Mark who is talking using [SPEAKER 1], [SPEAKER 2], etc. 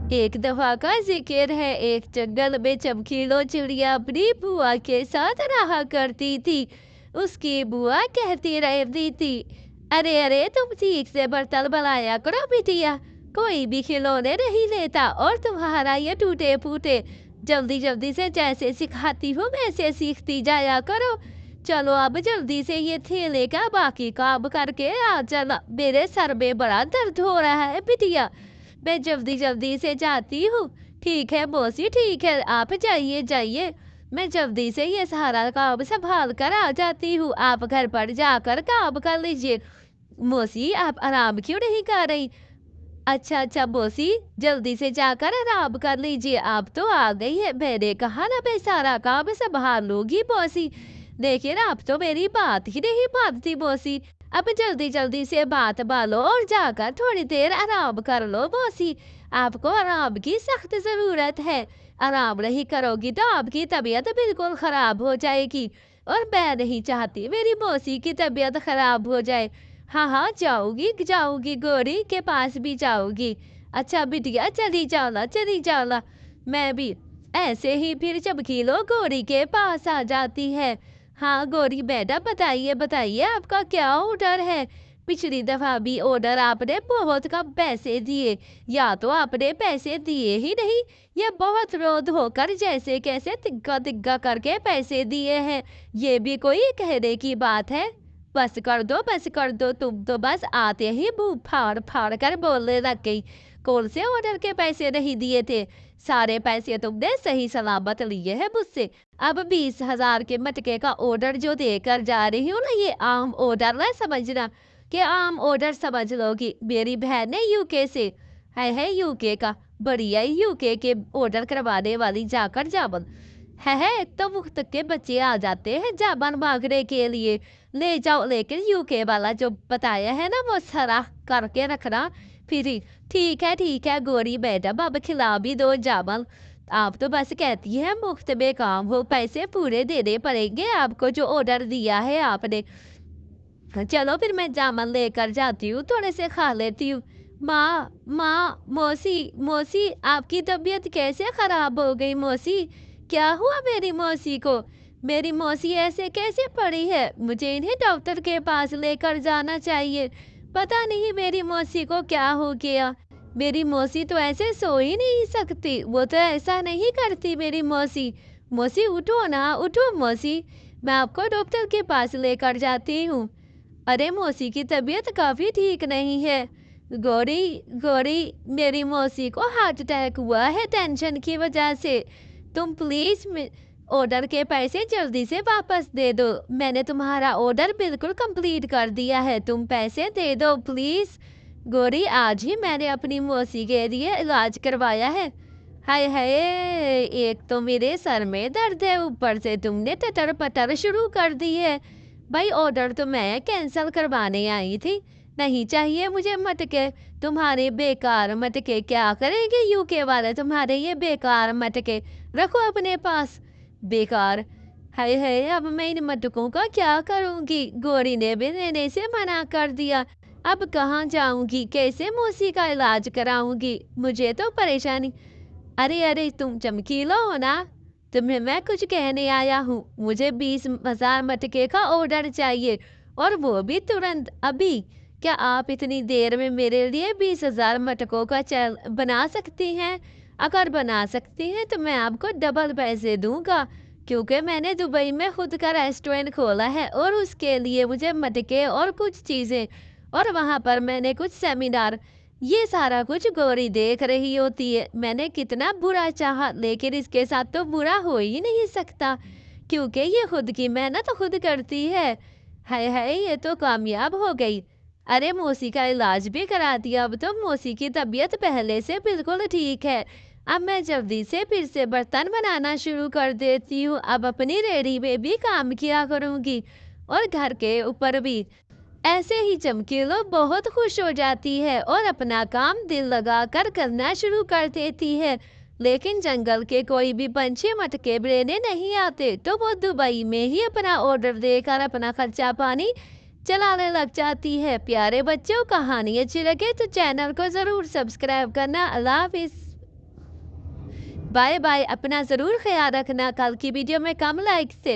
[SPEAKER 1] एक दफा का जिक्र है, एक जंगल में चमकीलो चिड़िया अपनी बुआ के साथ रहा करती थी। उसकी बुआ कहती रहती थी, अरे अरे तुम ठीक से बर्तन बनाया करो बिटिया, कोई भी खिलौने नहीं लेता और तुम्हारा ये टूटे फूटे जल्दी जल्दी से जैसे सिखाती हूँ वैसे सीखती जाया करो। चलो अब जल्दी से ये थैले का बाकी काम करके आ चला, मेरे सर में बड़ा दर्द हो रहा है बिटिया। मैं जल्दी जल्दी से जाती हूँ। ठीक है मौसी, ठीक है, आप जाइए जाइए, मैं जल्दी से ये सारा काम संभाल कर आ जाती हूँ, आप घर पर जाकर काम कर लीजिए। मौसी आप आराम क्यों नहीं कर रही? अच्छा अच्छा मौसी, जल्दी से जाकर आराम कर लीजिए, आप तो आ गई है, मैंने कहा ना मैं सारा काम संभाल लूंगी मौसी। देखिए ना, आप तो मेरी बात ही नहीं मानती मौसी। अब जल्दी जल्दी से बात बालो और जाकर थोड़ी देर आराम कर लो मौसी। आपको आराम की सख्त जरूरत है, आराम नहीं करोगी तो आपकी तबीयत बिल्कुल खराब हो जाएगी, और मैं नहीं चाहती मेरी मौसी की तबीयत खराब हो जाए। हाँ हाँ जाऊंगी जाऊंगी, गौरी के पास भी जाऊंगी। अच्छा बिटिया चली जाओ ना। मैं भी ऐसे ही फिर चमकीलो गौरी के पास आ जाती है। हाँ गौरी मैडम, बताइए बताइए आपका क्या ऑर्डर है? पिछली दफा भी ऑर्डर आपने बहुत कम पैसे दिए, या तो आपने पैसे दिए ही नहीं, या बहुत रोध होकर जैसे कैसे तिग्गा तिग्गा करके पैसे दिए हैं। ये भी कोई कहने की बात है? बस कर दो बस कर दो, तुम तो बस आते ही मुंह फाड़ फाड़ कर बोलने लग गई। कौन से ऑर्डर के पैसे नहीं दिए थे? सारे पैसे तुमने सही सलामत लिए हैं मुझसे। अब 20,000 के मटके का ऑर्डर जो देकर जा रही हूँ ना, ये आम ऑर्डर ना समझना, कि आम ऑर्डर समझ लोगी। मेरी बहन ने यूके से है यूके का, बढ़िया यूके के ऑर्डर करवाने वाली, जाकर जामन है एक तो मुफ्त के बच्चे आ जाते हैं जामन मांगने के लिए। ले जाओ, लेकिन यूके वाला जो बताया है ना वो सारा करके रखना फिर ही। ठीक है गौरी मैडम, अब खिला भी दो जामन। आप तो बस कहती है मुफ्त में काम हो, पैसे पूरे देने पड़ेंगे आपको जो ऑर्डर दिया है आपने। चलो फिर मैं जामन लेकर जाती हूँ, थोड़े से खा लेती हूँ। माँ मौसी, मौसी आपकी तबीयत कैसे खराब हो गई मौसी? क्या हुआ मेरी मौसी को? मेरी मौसी ऐसे कैसे पड़ी है? मुझे इन्हें डॉक्टर के पास लेकर जाना चाहिए। पता नहीं मेरी मौसी को क्या हो गया। मेरी मौसी तो ऐसे सो ही नहीं सकती, वो तो ऐसा नहीं करती मेरी मौसी। मौसी उठो ना, उठो मौसी, मैं आपको डॉक्टर के पास लेकर जाती हूँ। अरे मौसी की तबीयत काफी ठीक नहीं है। गौरी, गौरी, मेरी मौसी को हार्ट अटैक हुआ है टेंशन की वजह से। तुम प्लीज ऑर्डर के पैसे जल्दी से वापस दे दो, मैंने तुम्हारा ऑर्डर बिल्कुल कंप्लीट कर दिया है, तुम पैसे दे दो प्लीज। गौरी आज ही मैंने अपनी मौसी के लिए इलाज करवाया है। हाय हाय, एक तो मेरे सर में दर्द है, ऊपर से तुमने टटर पटर शुरू कर दी है। भाई ऑर्डर तो मैं कैंसिल करवाने आई थी, नहीं चाहिए मुझे मटके। तुम्हारे बेकार मटके क्या करेंगे यूके वाले, तुम्हारे ये बेकार मटके रखो अपने पास, बेकार। हाय हाय, अब मैं इन मटकों का क्या करूंगी? गौरी ने भी लेने से मना कर दिया। अब कहाँ जाऊंगी, कैसे मौसी का इलाज कराऊंगी? मुझे तो परेशानी। अरे अरे तुम चमकीलो हो ना, तुम्हें मैं कुछ कहने आया हूँ। मुझे 20,000 मटके का ऑर्डर चाहिए, और वो भी तुरंत अभी। क्या आप इतनी देर में मेरे लिए 20,000 मटकों का चल बना सकती हैं? अगर बना सकती हैं तो मैं आपको डबल पैसे दूंगा, क्योंकि मैंने दुबई में खुद का रेस्टोरेंट खोला है, और उसके लिए मुझे मटके और कुछ चीज़ें, और वहाँ पर मैंने कुछ सेमिनार, ये सारा कुछ गौरी देख रही होती है। मैंने कितना बुरा चाहा, लेकिन इसके साथ तो बुरा हो ही नहीं सकता, क्योंकि ये खुद की मेहनत खुद करती है। हाय हाय, ये तो कामयाब हो गई। अरे मौसी का इलाज भी करा दिया, अब तो मौसी की तबीयत पहले से बिल्कुल ठीक है। अब मैं जल्दी से फिर से बर्तन बनाना शुरू कर देती हूँ, अब अपनी रेहड़ी में भी काम किया करूँगी, और घर के ऊपर भी। ऐसे ही चमकीलो बहुत खुश हो जाती है और अपना काम दिल लगाकर करना शुरू कर देती है। लेकिन जंगल के कोई भी पंछी मटके लेने नहीं आते, तो वो दुबई में ही अपना ऑर्डर देकर अपना खर्चा पानी चलाने लग जाती है। प्यारे बच्चों, कहानी अच्छी लगे तो चैनल को ज़रूर सब्सक्राइब करना। अल्लाह हाफिज़। بائے بائے، اپنا ضرور خیال رکھنا، کل کی ویڈیو میں کم لائک سے